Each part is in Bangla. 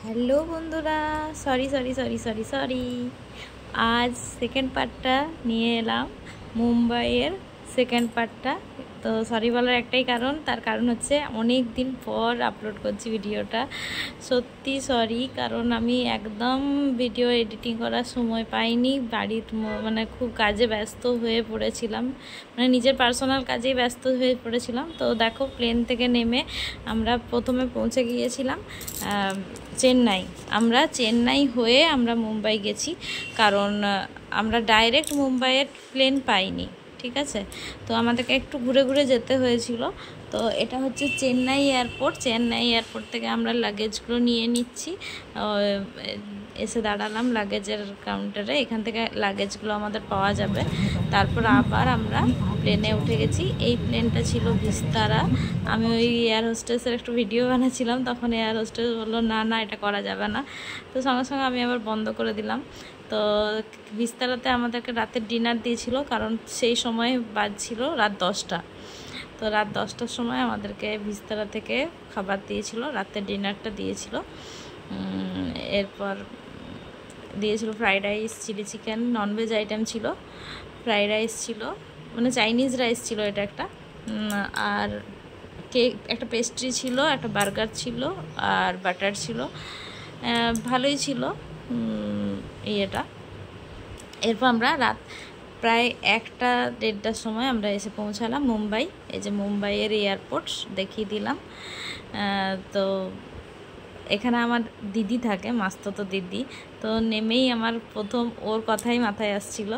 হ্যালো বন্ধুরা, sorry sorry sorry sorry sorry আজ সেকেন্ড পার্টটা নিয়ে এলাম, মুম্বাইয়ের সেকেন্ড পার্টটা। তো সরি বলার একটাই কারণ, তার কারণ হচ্ছে অনেক দিন পর আপলোড করছি ভিডিওটা। সত্যি সরি, কারণ আমি একদম ভিডিও এডিটিং করার সময় পাইনি। বাড়ির মানে খুব কাজে ব্যস্ত হয়ে পড়েছিলাম, মানে নিজের পার্সোনাল কাজেই ব্যস্ত হয়ে পড়েছিলাম। তো দেখো, প্লেন থেকে নেমে আমরা প্রথমে পৌঁছে গিয়েছিলাম চেন্নাই। আমরা চেন্নাই হয়ে আমরা মুম্বাই গেছি, কারণ আমরা ডাইরেক্ট মুম্বাইয়ের প্লেন পাইনি, ঠিক আছে। তো আমাদেরকে একটু ঘুরে ঘুরে যেতে হয়েছিল। তো এটা হচ্ছে চেন্নাই এয়ারপোর্ট। চেন্নাই এয়ারপোর্ট থেকে আমরা লাগেজগুলো নিয়ে নিচ্ছি। এসে দাঁড়ালাম লাগেজের কাউন্টারে, এখান থেকে লাগেজগুলো আমাদের পাওয়া যাবে। তারপর আবার আমরা প্লেনে উঠে গেছি। এই প্লেনটা ছিল ভিস্তারা। আমি ওই এয়ার হোস্টেসের একটু ভিডিও বানাচ্ছিলাম, তখন এয়ার হোস্টেস বললো না না এটা করা যাবে না। তো সঙ্গে সঙ্গে আমি আবার বন্ধ করে দিলাম। তো ভিস্তারাতে আমাদেরকে রাতের ডিনার দিয়েছিল, কারণ সেই সময় বাজছিল রাত 10টা। তো রাত 10টার সময় আমাদেরকে ভিস্তারা থেকে খাবার দিয়েছিল, রাতের ডিনারটা দিয়েছিল। এরপর দিয়েছিল fried rice, chilli chicken, nonveg item ছিল, ফ্রাইড রাইস ছিল, মানে চাইনিজ রাইস ছিল এটা একটা, আর কেক, একটা পেস্ট্রি ছিল, একটা বার্গার ছিল, আর বাটার ছিল। ভালোই ছিল ইয়েটা। এরপর আমরা রাত প্রায় 1টা-1:30টার সময় আমরা এসে পৌঁছালাম মুম্বাই। এই যে মুম্বাইয়ের এয়ারপোর্ট দেখিয়ে দিলাম। তো এখানে আমার দিদি থাকে, মাস্তুতো দিদি। তো নেমেই আমার প্রথম ওর কথাই মাথায় আসছিল,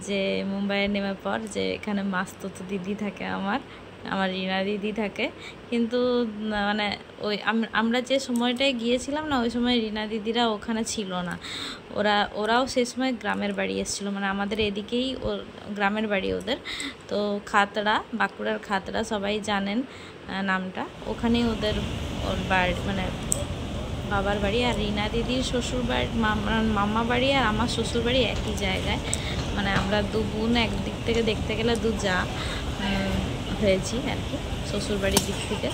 যে মুম্বাইয়ে নেমে পর যে এখানে মাস্তুতো দিদি থাকে, আমার রিনা দিদি থাকে। কিন্তু মানে ওই আমরা যে সময়টায় গিয়েছিলাম না, ওই সময় রিনা দিদিরা ওখানে ছিল না। ওরাও সেই সময় গ্রামের বাড়ি এসেছিলো, মানে আমাদের এদিকেই ওর গ্রামের বাড়ি ওদের। তো খাতড়া, বাঁকুড়ার খাতড়া সবাই জানেন নামটা, ওখানেই ওর বাড়ি, মানে বাবার বাড়ি। আর রিনা দিদির শ্বশুর বাড়ি, মামা বাড়ি আর আমার শ্বশুর বাড়ি একই জায়গায়। মানে আমরা দু বোন, একদিক থেকে দেখতে গেলে দু যা হয়েছি আর কি, শ্বশুরবাড়ির দিক থেকে।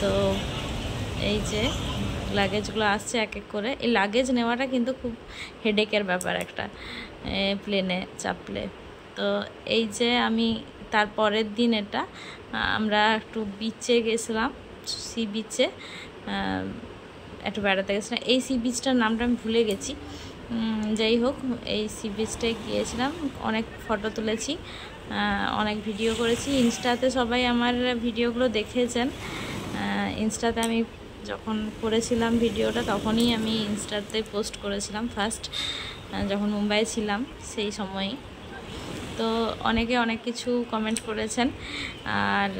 তো এই যে লাগেজগুলো আসছে এক এক করে। এই লাগেজ নেওয়াটা কিন্তু খুব হেডেকের ব্যাপার একটা প্লেনে চাপলে। তো এই যে আমি তারপরের দিন এটা আমরা একটু বিচে গেছিলাম, সি বিচে একটু বেড়াতে গেছিলাম। এই সি বিচটার নামটা আমি ভুলে গেছি। যাই হোক, এই সি বিচটায় গিয়েছিলাম, অনেক ফটো তুলেছি, অনেক ভিডিও করেছি। ইনস্টাতে সবাই আমার ভিডিওগুলো দেখেছেন। ইনস্টাতে আমি যখন করেছিলাম ভিডিওটা, তখনই আমি ইনস্টাতে পোস্ট করেছিলাম ফার্স্ট, যখন মুম্বাইয়ে ছিলাম সেই সময়ই। তো অনেকে অনেক কিছু কমেন্ট করেছেন, আর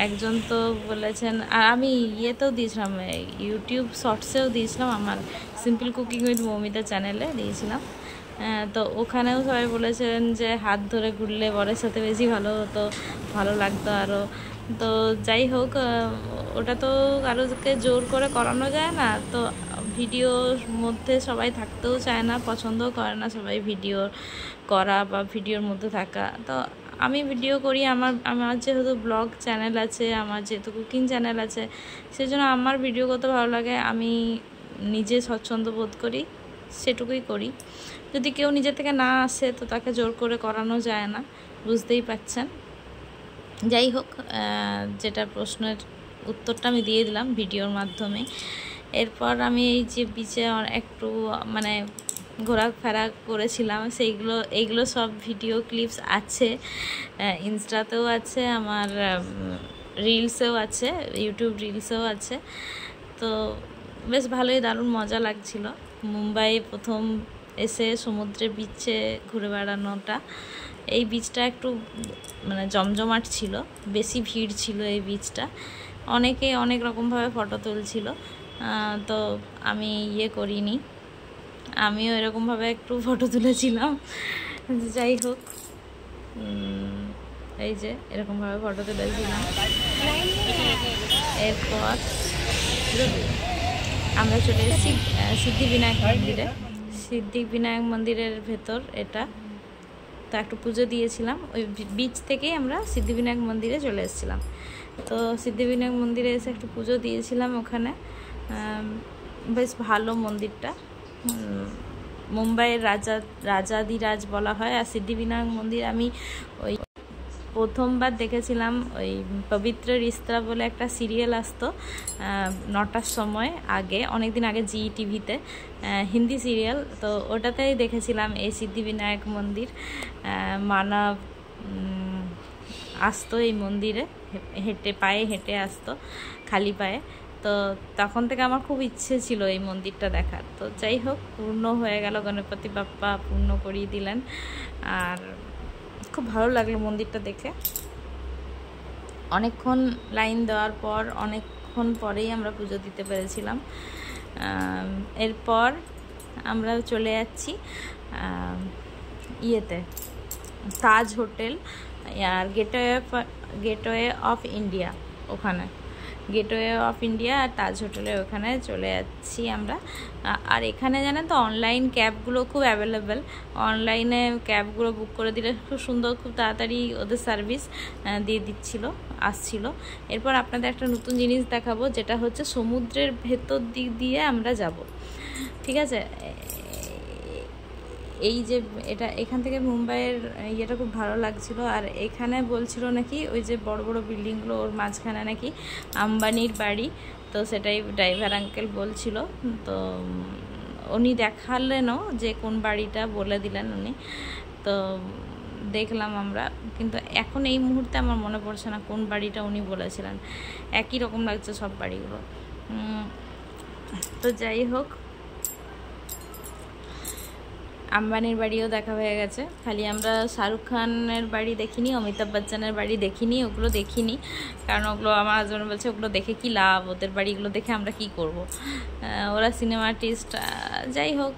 একজন তো বলেছেন, আর আমি ইয়েতেও দিয়েছিলাম, ইউটিউব শর্টসেও দিয়েছিলাম, আমার সিম্পল কুকিং উইথ মৌমিতা চ্যানেলে দিয়েছিলাম। তো ওখানেও সবাই বলেছেন যে হাত ধরে ঘুরলে বরের সাথে বেশি ভালো হতো, ভালো লাগতো আরও। তো যাই হোক, ওটা তো কারোকে জোর করে করানো যায় না। তো ভিডিওর মধ্যে সবাই থাকতেও চায় না, পছন্দও করে না সবাই ভিডিও করা বা ভিডিওর মধ্যে থাকা। তো আমি ভিডিও করি, আমার যেহেতু ব্লগ চ্যানেল আছে, আমার যেহেতু কুকিং চ্যানেল আছে, সেজন্য আমার ভিডিও করতে ভালো লাগে। আমি নিজে স্বচ্ছন্দ বোধ করি, সেটুকুই করি। যদি কেউ নিজে থেকে না আসে, তো তাকে জোর করে করানো যায় না, বুঝতেই পারছেন। যাই হোক, যেটা প্রশ্নের উত্তরটা আমি দিয়ে দিলাম ভিডিওর মাধ্যমে। এরপর আমি এই যে বিচে একটু মানে ঘোরাফেরা করেছিলাম, এইগুলো সব ভিডিও ক্লিপস আছে, ইনস্টাতেও আছে, আমার রিলসেও আছে, ইউটিউব রিলসেও আছে। তো বেশ ভালোই, দারুণ মজা লাগছিল মুম্বাইয়ে প্রথম এসে সমুদ্রের বিচে ঘুরে বেড়ানোটা। এই বিচটা একটু মানে জমজমাট ছিল, বেশি ভিড় ছিল এই বিচটা, অনেকে অনেক রকমভাবে ফটো তুলছিল। তো আমি করিনি, আমিও এরকমভাবে একটু ফটো তুলেছিলাম। যাই হোক, এই যে এরকমভাবে ফটো তুলেছিলাম। এরপর আমরা চলে এসেছি সিদ্ধিবিনায়ক মন্দিরে। সিদ্ধিবিনায়ক মন্দিরের ভেতর এটা। তো একটু পুজো দিয়েছিলাম, ওই বিচ থেকেই আমরা সিদ্ধিবিনায়ক মন্দিরে চলে এসেছিলাম। তো সিদ্ধিবিনায়ক মন্দিরে এসে একটু পুজো দিয়েছিলাম ওখানে। বেশ ভালো মন্দিরটা। মুম্বাইয়ের রাজাধিরাজ বলা হয়। আর সিদ্ধিবিনায়ক মন্দির আমি ওই প্রথমবার দেখেছিলাম ওই পবিত্র রিস্তা বলে একটা সিরিয়াল আসতো 9টার সময় আগে, অনেকদিন আগে জি টিভিতে, হিন্দি সিরিয়াল। তো ওটাতেই দেখেছিলাম এই সিদ্ধিবিনায়ক মন্দির। মানব আসতো এই মন্দিরে, পায়ে হেঁটে আসতো, খালি পায়ে। তো তখন থেকে আমার খুব ইচ্ছে ছিল এই মন্দিরটা দেখার। তো যাই হোক, পূর্ণ হয়ে গেল, গণপতি বাপ্পা পূর্ণ করিয়ে দিলেন। আর খুব ভালো লাগলো মন্দিরটা দেখে। অনেকক্ষণ লাইন দেওয়ার পর, অনেকক্ষণ পরেই আমরা পুজো দিতে পেরেছিলাম। এরপর আমরা চলে যাচ্ছি ইয়েতে, তাজ হোটেল আর গেটওয়ে অফ ইন্ডিয়া, ওখানে গেটওয়ে অফ ইন্ডিয়া আর তাজ হোটেলের ওখানে চলে যাচ্ছি আমরা। আর এখানে জানেন তো অনলাইন ক্যাবগুলো খুব অ্যাভেলেবেল। অনলাইনে ক্যাবগুলো বুক করে দিলে খুব সুন্দর, খুব তাড়াতাড়ি ওদের সার্ভিস দিয়ে আসছিল। এরপর আপনাদের একটা নতুন জিনিস দেখাবো, যেটা হচ্ছে সমুদ্রের ভেতর দিক দিয়ে আমরা যাব। ঠিক আছে, এই যে এখান থেকে মুম্বাইয়ের ইয়েটা খুব ভালো লাগছিল। আর এখানে বলছিল নাকি ওই যে বড় বড় বিল্ডিংগুলো, ওর মাঝখানে নাকি আম্বানির বাড়ি। তো সেটাই ড্রাইভার আঙ্কেল বলছিল। তো উনি দেখালেনও যে কোন বাড়িটা, বলে দিলেন উনি। তো দেখলাম আমরা, কিন্তু এখন এই মুহূর্তে আমার মনে পড়ছে না কোন বাড়িটা উনি বলেছিলেন। একই রকম লাগছে সব বাড়িগুলো। তো যাই হোক, আম্বানির বাড়িও দেখা হয়ে গেছে। খালি আমরা শাহরুখ খানের বাড়ি দেখিনি, অমিতাভ বচ্চনের বাড়ি দেখিনি, ওগুলো দেখিনি। কারণ ওগুলো আমার হাজব্যান্ড বলছে ওগুলো দেখে কি লাভ, ওদের বাড়িগুলো দেখে আমরা কি করব, ওরা সিনেমা আর্টিস্ট। যাই হোক,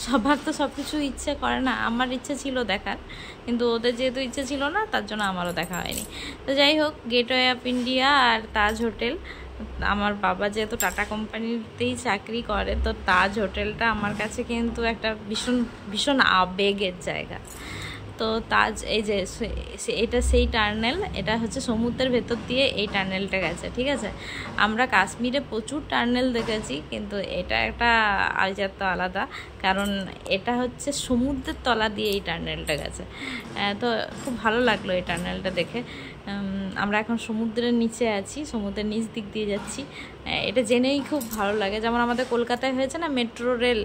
সবার তো সব কিছু ইচ্ছে করে না। আমার ইচ্ছে ছিল দেখার, কিন্তু ওদের যেহেতু ইচ্ছে ছিল না, তার জন্য আমারও দেখা হয়নি। তো যাই হোক, গেটওয়ে অফ ইন্ডিয়া আর তাজ হোটেল, আমার বাবা যেহেতু টাটা কোম্পানিতেই চাকরি করে, তো তাজ হোটেলটা আমার কাছে কিন্তু একটা ভীষণ ভীষণ আবেগের জায়গা। তো তাজ, এই যে এটা সেই টার্নেল, এটা হচ্ছে সমুদ্রের ভেতর দিয়ে এই টার্নেলটা গেছে। ঠিক আছে, আমরা কাশ্মীরে প্রচুর টার্নেল দেখেছি, কিন্তু এটা একটা আলাদা আলাদা, কারণ এটা হচ্ছে সমুদ্রের তলা দিয়ে এই টার্নেলটা গেছে। তো খুব ভালো লাগলো এই টার্নেলটা দেখে। আমরা এখন সমুদ্রের নিচে আছি, সমুদ্রের নিচ দিক দিয়ে যাচ্ছি। এটা জেনেই খুব ভালো লাগে। যেমন আমাদের কলকাতায় হয়েছে না মেট্রো রেল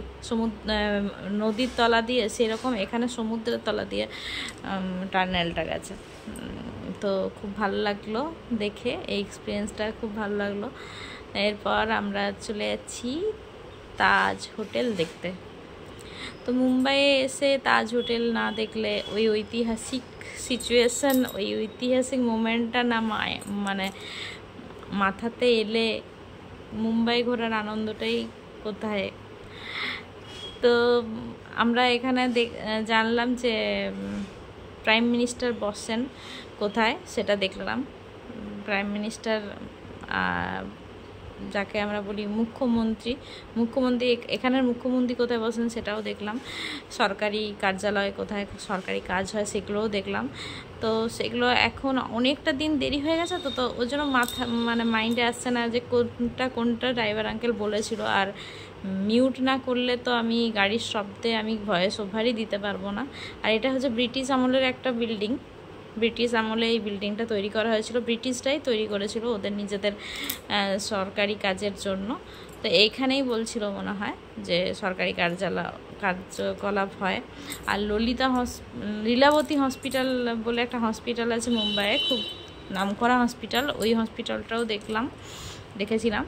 নদীর তলা দিয়ে, সেরকম এখানে সমুদ্রের তলা দিয়ে টার্নেলটা গেছে। তো খুব ভালো লাগলো দেখে, এই এক্সপিরিয়েন্সটা খুব ভালো লাগলো। এরপর আমরা চলে যাচ্ছি তাজ হোটেল দেখতে। তো মুম্বাইয়ে এসে তাজ হোটেল না দেখলে, ওই ঐতিহাসিক সিচুয়েশন, ওই ঐতিহাসিক মোমেন্টটা না মানে মাথাতে এলে মুম্বাই ঘোরার আনন্দটাই কোথায়। তো আমরা এখানে জানলাম যে প্রাইম মিনিস্টার বসেন কোথায়, সেটা দেখলাম। প্রাইম মিনিস্টার, যাকে আমরা বলি মুখ্যমন্ত্রী, এখানের মুখ্যমন্ত্রী কোথায় বসেন সেটাও দেখলাম। সরকারি কার্যালয় কোথায় সরকারি কাজ হয় সেগুলোও দেখলাম। তো সেগুলো এখন অনেকটা দিন দেরি হয়ে গেছে, তো ওই জন্য মাইন্ডে আসছে না যে কোনটা ড্রাইভার আঙ্কেল বলেছিল। আর মিউট না করলে তো আমি গাড়ির শব্দে আমি ভয়েস ওভারই দিতে পারবো না। আর এটা হচ্ছে ব্রিটিশ আমলের একটা বিল্ডিং। ব্রিটিশ আমলে এই বিল্ডিংটা তৈরি করা হয়েছিল, ব্রিটিশরাই তৈরি করেছিল ওদের নিজেদের সরকারি কাজের জন্য। তো এইখানেই বলছিল মনে হয় যে সরকারি কার্যকলাপ হয়। আর লীলাবতী হসপিটাল বলে একটা হসপিটাল আছে মুম্বাইয়ে, খুব নামকরা হসপিটাল। ওই হসপিটালটাও দেখেছিলাম।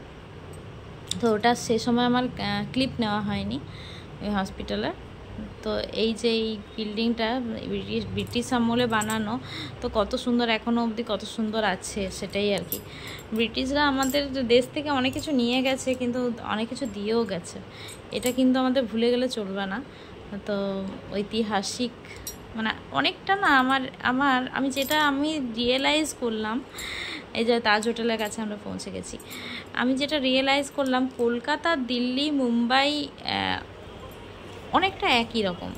তো ওটা সে সময় আমার ক্লিপ নেওয়া হয়নি ওই হসপিটালের। তো এই যে এই বিল্ডিংটা ব্রিটিশ আমলে বানানো, তো কত সুন্দর, এখনও অবধি কত সুন্দর আছে, সেটাই আর কি। ব্রিটিশরা আমাদের দেশ থেকে অনেক কিছু নিয়ে গেছে, কিন্তু অনেক কিছু দিয়েও গেছে, এটা কিন্তু আমাদের ভুলে গেলে চলবে না। তো ঐতিহাসিক অনেকটা না, আমি যেটা রিয়েলাইজ করলাম, এই যে তাজ হোটেলের কাছে আমরা পৌঁছে গেছি, আমি যেটা রিয়েলাইজ করলাম, কলকাতা, দিল্লি, মুম্বাই অনেকটা একই রকম।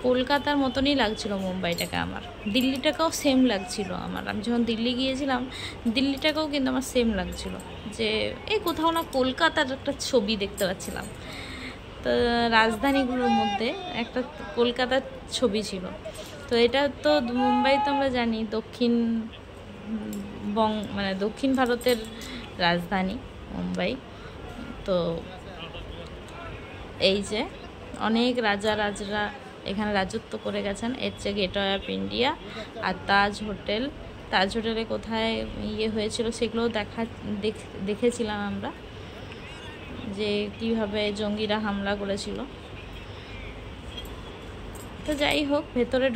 কলকাতার মতনই লাগছিল মুম্বাইটাকে আমার, দিল্লিটাকেও সেম লাগছিল আমার। আমি যখন দিল্লি গিয়েছিলাম দিল্লিটাকেও কিন্তু আমার সেম লাগছিল, যে এই কোথাও না কলকাতার একটা ছবি দেখতে পাচ্ছিলাম। তো রাজধানীগুলোর মধ্যে একটা কলকাতার ছবি ছিল। তো এটা তো মুম্বাই তো আমরা জানি মানে দক্ষিণ ভারতের রাজধানী মুম্বাই। তো এই যে অনেক রাজরা এখানে রাজত্ব করে গেছেন। এর চেয়ে গেটওয়ে অফ ইন্ডিয়া আর তাজ হোটেলে কোথায় হয়েছিল সেগুলোও দেখেছিলাম আমরা, যে কিভাবে জঙ্গিরা হামলা করেছিল। তো যাই হোক, ভেতরে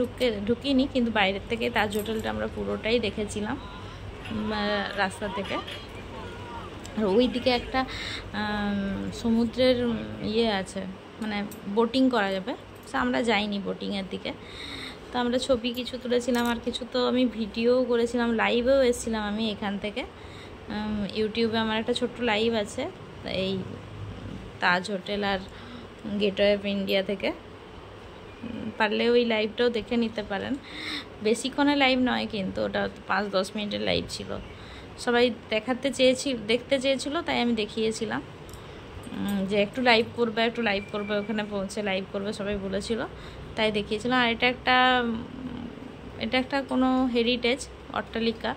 ঢুকিনি, কিন্তু বাইরের থেকে তাজ হোটেলটা আমরা পুরোটাই দেখেছিলাম রাস্তা থেকে। আর ওই দিকে একটা সমুদ্রের আছে, মানে বোটিং করা যাবে। আমরা যাইনি বোটিংয়ের দিকে। তো আমরা ছবি কিছু তুলেছিলাম, আর কিছু তো আমি ভিডিও করেছিলাম, লাইভেও এসেছিলাম আমি এখান থেকে। ইউটিউবে আমার একটা ছোট্ট লাইভ আছে এই তাজ হোটেল আর গেটওয়ে অফ ইন্ডিয়া থেকে, পারলে ওই লাইভটাও দেখে নিতে পারেন। বেশিক্ষণের লাইভ নয়, কিন্তু ওটা 5-10 মিনিটের লাইভ ছিল। সবাই দেখতে চেয়েছিল, তাই আমি দেখিয়েছিলাম যে একটু লাইভ করবে, ওখানে পৌঁছে লাইভ করবে সবাই বলেছিল, তাই দেখিয়েছিলাম। আর এটা একটা কোনো হেরিটেজ অট্টালিকা,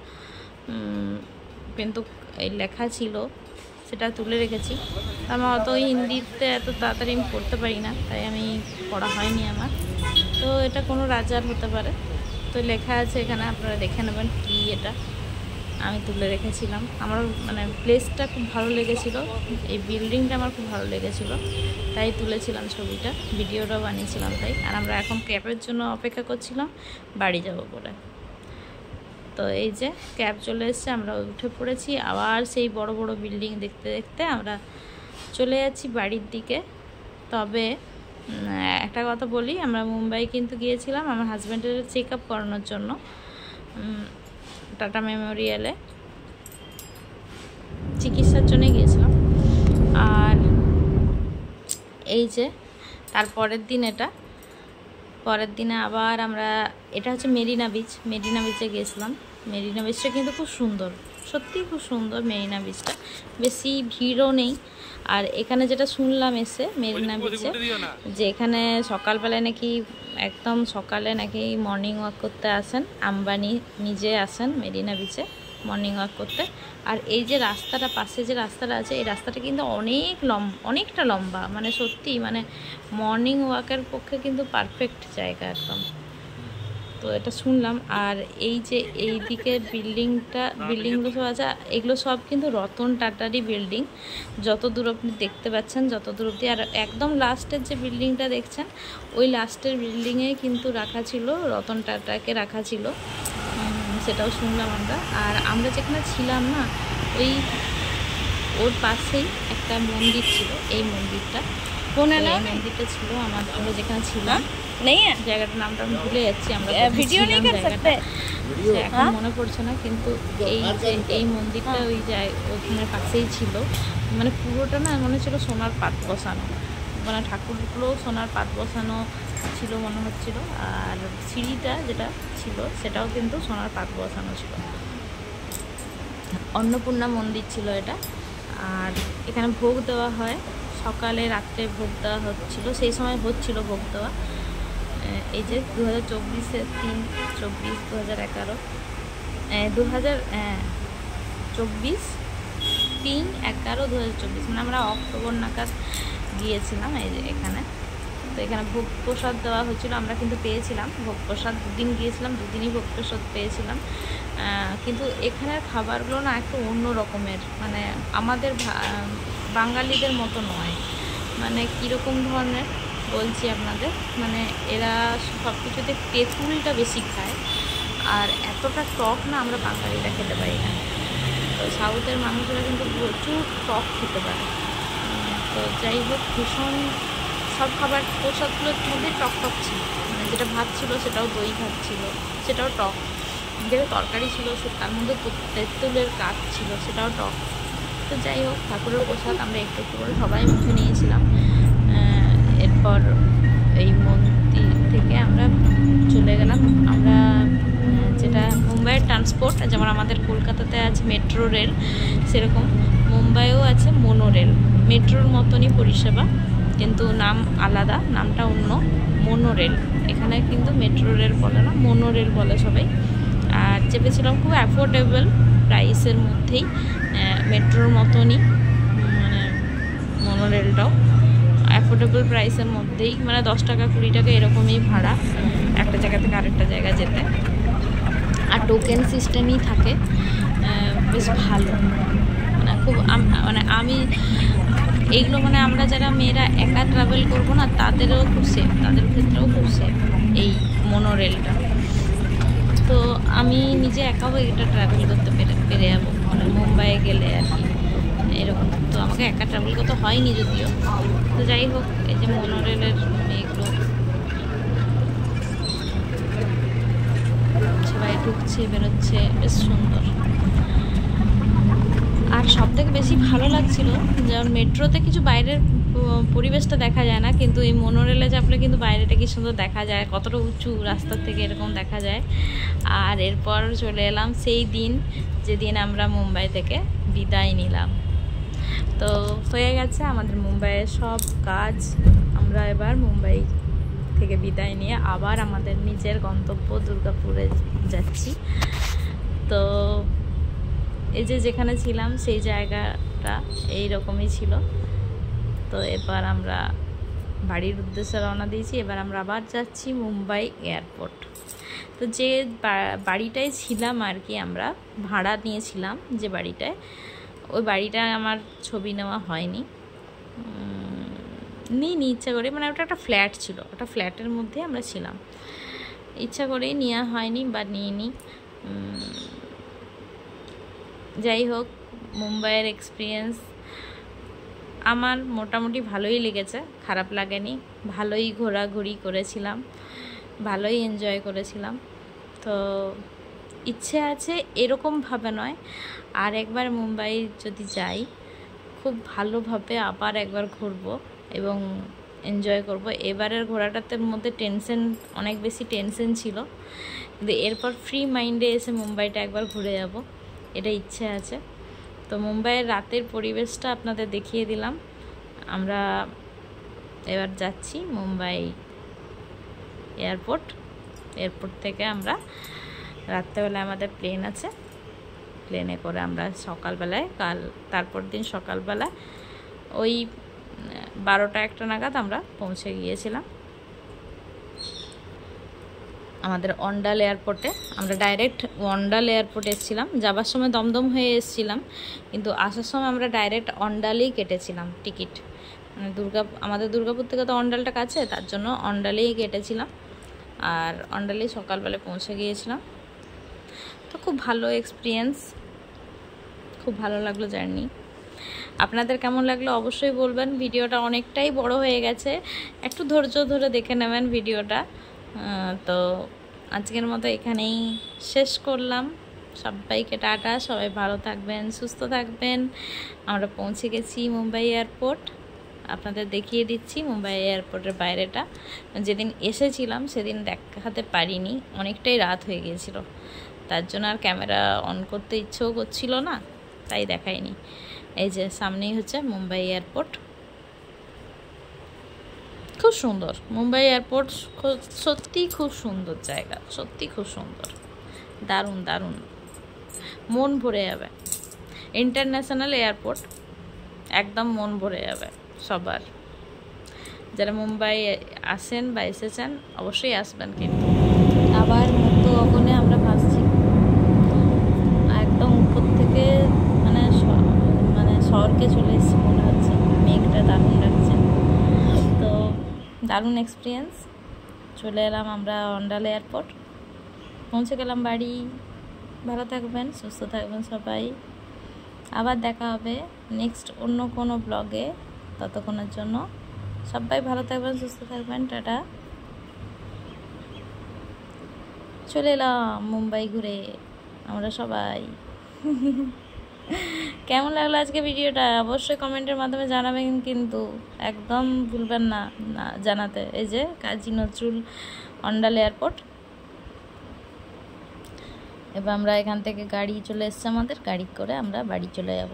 কিন্তু এই লেখা ছিল, সেটা তুলে রেখেছি। আমার অত হিন্দিতে এত তাড়াতাড়ি আমি পড়তে পারি না, তাই আমি পড়া হয়নি আমার। তো এটা কোনো রাজার হতে পারে, তো লেখা আছে এখানে, আপনারা দেখে নেবেন কি এটা। আমি তুলে রেখেছিলাম, আমার মানে প্লেসটা খুব ভালো লেগেছিল, এই বিল্ডিংটা আমার খুব ভালো লেগেছিল, তাই তুলেছিলাম ছবিটা, ভিডিওটাও বানিয়েছিলাম তাই। আর আমরা এখন ক্যাবের জন্য অপেক্ষা করছিলাম বাড়ি যাব বলে। তো এই যে ক্যাব চলে এসছে, আমরা উঠে পড়েছি। আবার সেই বড় বড় বিল্ডিং দেখতে দেখতে আমরা চলে যাচ্ছি বাড়ির দিকে। তবে একটা কথা বলি, আমরা মুম্বাই কিন্তু গিয়েছিলাম আমার হাজব্যান্ডের চেক আপ করানোর জন্য টাটা মেমোরিয়ালে, চিকিৎসার জন্য গিয়েছিলাম। আর এই যে তারপরের দিন পরের দিনে আবার আমরা, এটা হচ্ছে মেরিনা বিচে গিয়েছিলাম। মেরিনা বিচটা কিন্তু খুব সুন্দর, সত্যিই খুব সুন্দর মেরিনা বিচটা, বেশি ভিড়ও নেই। আর এখানে যেটা শুনলাম এসে মেরিনা বিচে, যে এখানে সকালবেলায় নাকি একদম সকালে নাকি মর্নিং ওয়াক করতে আসেন, আম্বানি নিজে আসেন মেরিনা বিচে মর্নিং ওয়াক করতে। আর এই যে রাস্তাটা, পাশে যে রাস্তাটা আছে, এই রাস্তাটা কিন্তু অনেকটা লম্বা, মানে সত্যি মানে মর্নিং ওয়াকের পক্ষে কিন্তু পারফেক্ট জায়গা একদম। তো এটা শুনলাম। আর এই যে এই দিকের বিল্ডিংগুলো সব আছে, এগুলো সব কিন্তু রতন টাটারই বিল্ডিং, যত দূর আপনি দেখতে পাচ্ছেন, যত দূর অব্দি। আর একদম লাস্টের যে বিল্ডিংটা দেখছেন, ওই লাস্টের বিল্ডিংয়ে কিন্তু রাখা ছিল, রতন টাটাকে রাখা ছিল, সেটাও শুনলাম আমরা। আর আমরা যেখানে ছিলাম না, ওর পাশেই একটা মন্দির ছিল, এই মন্দিরটা ছিল আমরা যেখানে ছিলাম, জায়গাটার নামটা আমি ভুলে যাচ্ছি, আমরা ভিডিও জায়গাটা এখন মনে পড়ছে না, কিন্তু এই মন্দিরটা ওখানে পাশেই ছিল। মানে পুরোটা না মনে ছিল সোনার পাত বসানো, মানে ঠাকুরগুলো সোনার পাত বসানো ছিল মনে হচ্ছিল। আর সিঁড়িটা যেটা ছিল সেটাও কিন্তু সোনার পাত বসানো ছিল। অন্নপূর্ণা মন্দির ছিল এটা। আর এখানে ভোগ দেওয়া হয়, সকালে রাত্রে ভোগ দেওয়া হচ্ছিল, সেই সময় হচ্ছিল ভোগ দেওয়া। এই যে 2024-এর 3/24/2011 3/11/2024, মানে আমরা অক্টোবর নাগাদ গিয়েছিলাম এই যে এখানে। তো এখানে ভোগ প্রসাদ দেওয়া হচ্ছিলো, আমরা কিন্তু পেয়েছিলাম ভোগ প্রসাদ। দুদিন গিয়েছিলাম, দুদিনই ভোগ প্রসাদ পেয়েছিলাম। কিন্তু এখানের খাবারগুলো না একটু অন্য রকমের, মানে আমাদের বাঙালিদের মতো নয়। মানে কীরকম ধরনের বলছি আপনাদের, মানে এরা সব কিছুতে তেঁতুলটা বেশি খায়, আর এতটা টক না আমরা বাঙালিরা খেতে পারি না। তো সাউথের মানুষেরা কিন্তু প্রচুর টক খেতে পারে। তো যাই হোক, ভীষণ সব খাবার প্রসাদগুলোর মধ্যে টক ছিল, মানে যেটা ভাত ছিল সেটাও দই ভাত ছিল, সেটাও টক। যেটা তরকারি ছিল তার মধ্যে তেঁতুলের কাঠ ছিল, সেটাও টক। তো যাই হোক, ঠাকুরের প্রসাদ আমরা একটু করে সবাই মুখে নিয়েছিলাম। এরপর এই থেকে আমরা চলে গেলাম। আমরা যেটা মুম্বাইয়ের ট্রান্সপোর্ট, যেমন আমাদের কলকাতাতে আছে মেট্রো রেল, সেরকম মুম্বাইও আছে মোনো রেল। মেট্রোর মতনই পরিষেবা, কিন্তু নাম আলাদা, নামটা অন্য, মোনো রেল। এখানে কিন্তু মেট্রো রেল বলে না, মোনো রেল বলে সবাই। আর চেপেছিলাম খুব অ্যাফোর্ডেবল প্রাইসের মধ্যেই, মেট্রোর মতনই মানে মোনো রেলটাও অ্যাফোর্ডেবল প্রাইসের মধ্যেই, মানে 10 টাকা 20 টাকা এরকমই ভাড়া একটা জায়গা থেকে আরেকটা জায়গা যেতে। আর টোকেন সিস্টেমই থাকে, বেশ ভালো। মানে খুব মানে আমি এইগুলো মানে আমরা যারা মেয়েরা একা ট্রাভেল করবো না, তাদেরও খুব সেফ, তাদের ক্ষেত্রেও খুব সেফ এই মোনো রেলটা। তো আমি নিজে একাও এটা ট্রাভেল করতে পেরে যাবো, মানে মুম্বাইয়ে গেলে আর কি এরকম। তো আমাকে একা ট্রাভেল করতে হয়নি যদিও। তো যাই হোক, এই যে মোনো রেলের এগুলো সবাই ঢুকছে বেরোচ্ছে, বেশ সুন্দর। আর সবথেকে বেশি ভালো লাগছিল, যেমন মেট্রোতে কিছু বাইরের পরিবেশটা দেখা যায় না, কিন্তু এই মোনোরেলে চাপলে কিন্তু বাইরেটা কি সুন্দর দেখা যায়, কতটা উঁচু রাস্তার থেকে এরকম দেখা যায়। আর এরপর চলে এলাম সেই দিন যেদিন আমরা মুম্বাই থেকে বিদায় নিলাম। তো হয়ে গেছে আমাদের মুম্বাইয়ের সব কাজ। আমরা এবার মুম্বাই থেকে বিদায় নিয়ে আবার আমাদের নিজের গন্তব্য দুর্গাপুরে যাচ্ছি। তো এই যে যেখানে ছিলাম সেই জায়গাটা এইরকমই ছিল। তো এবার আমরা বাড়ির উদ্দেশ্যে রওনা দিয়েছি। এবার আমরা আবার যাচ্ছি মুম্বাই এয়ারপোর্ট। তো যে বাড়িটায় ছিলাম আর কি, আমরা ভাড়া নিয়েছিলাম যে বাড়িটায়, ওই বাড়িটায় আমার ছবি নেওয়া হয়নি, নিইনি ইচ্ছা করে। মানে ওটা একটা ফ্ল্যাট ছিল, ওটা ফ্ল্যাটের মধ্যে আমরা ছিলাম, ইচ্ছা করেই নেওয়া হয়নি বা নিইনি। যাই হোক, মুম্বাইয়ের এক্সপিরিয়েন্স আমার মোটামুটি ভালোই লেগেছে, খারাপ লাগেনি। ভালোই ঘোরাঘুরি করেছিলাম, ভালোই এনজয় করেছিলাম। তো ইচ্ছে আছে এরকমভাবে নয়, আর একবার মুম্বাই যদি যাই খুব ভালোভাবে আবার একবার ঘুরবো এবং এনজয় করব। এবারের ঘোরাটাতে মধ্যে টেনশন, অনেক বেশি টেনশন ছিল, কিন্তু এরপর ফ্রি মাইন্ডে এসে মুম্বাইটা একবার ঘুরে যাব, এটা ইচ্ছে আছে। তো মুম্বাইয়ের রাতের পরিবেশটা আপনাদের দেখিয়ে দিলাম। আমরা এবার যাচ্ছি মুম্বাই এয়ারপোর্ট থেকে আমরা রাত্রেবেলায় আমাদের প্লেন আছে, প্লেনে করে আমরা সকালবেলায় তারপর দিন সকালবেলা ওই 12টা-1টা নাগাদ আমরা পৌঁছে গিয়েছিলাম আমাদের অন্ডাল এয়ারপোর্টে। আমরা ডাইরেক্ট অন্ডাল এয়ারপোর্টে এসেছিলাম, যাবার সময় দমদম হয়ে এসেছিলাম, কিন্তু আসার সময় আমরা ডাইরেক্ট অন্ডালেই কেটেছিলাম টিকিট। মানে আমাদের দুর্গাপুর থেকে তো অন্ডালটা কাছে, তার জন্য অন্ডালেই কেটেছিলাম, আর অন্ডালেই সকালবেলায় পৌঁছে গিয়েছিলাম। তো খুব ভালো এক্সপিরিয়েন্স, খুব ভালো লাগলো জার্নি। আপনাদের কেমন লাগলো অবশ্যই বলবেন। ভিডিওটা অনেকটাই বড় হয়ে গেছে, একটু ধৈর্য ধরে দেখে নেবেন ভিডিওটা। তো আজকের মতো এখানেই শেষ করলাম। সবাইকে টাটা, সবাই ভালো থাকবেন, সুস্থ থাকবেন। আমরা পৌঁছে গেছি মুম্বাই এয়ারপোর্ট, আপনাদের দেখিয়ে দিচ্ছি মুম্বাই এয়ারপোর্টের বাইরেটা। যেদিন এসেছিলাম সেদিন দেখাতে পারিনি, অনেকটাই রাত হয়ে গিয়েছিল, তার জন্য আর ক্যামেরা অন করতে ইচ্ছেও করছিল না, তাই দেখাইনি। এই যে সামনেই হচ্ছে মুম্বাই এয়ারপোর্ট, খুব সুন্দর মুম্বাই এয়ারপোর্ট, সত্যি খুব সুন্দর জায়গা, সত্যি খুব সুন্দর, দারুণ দারুণ, মন ভরে যাবে। ইন্টারন্যাশনাল এয়ারপোর্ট, একদম মন ভরে যাবে সবার। যারা মুম্বাই আসেন বা এসেছেন অবশ্যই আসবেন। কিন্তু আবার মুক্ত গগনে আমরা ভাসছি, একদম উপর থেকে মানে শহরকে চলে এসেছি মনে হচ্ছে, মেঘটা দারুণ লাগছে। তো দারুণ এক্সপিরিয়েন্স। চলে এলাম আমরা অন্ডাল এয়ারপোর্ট, পৌঁছে গেলাম বাড়ি। ভালো থাকবেন, সুস্থ থাকবেন সবাই। আবার দেখা হবে নেক্সট অন্য কোনো ব্লগে। ততক্ষণের জন্য সবাই ভালো থাকবেন, সুস্থ থাকবেন, টাটা। চলে এলাম মুম্বাই ঘুরে আমরা সবাই। কেমন লাগলো আজকে ভিডিওটা অবশ্যই কমেন্টের মাধ্যমে জানাবেন, কিন্তু একদম ভুলবেন না জানাতে। এই যে কাজী নজরুল অন্ডাল এয়ারপোর্ট। এবার আমরা এখান থেকে গাড়ি চলে এসছে, আমাদের গাড়ি করে আমরা বাড়ি চলে যাব।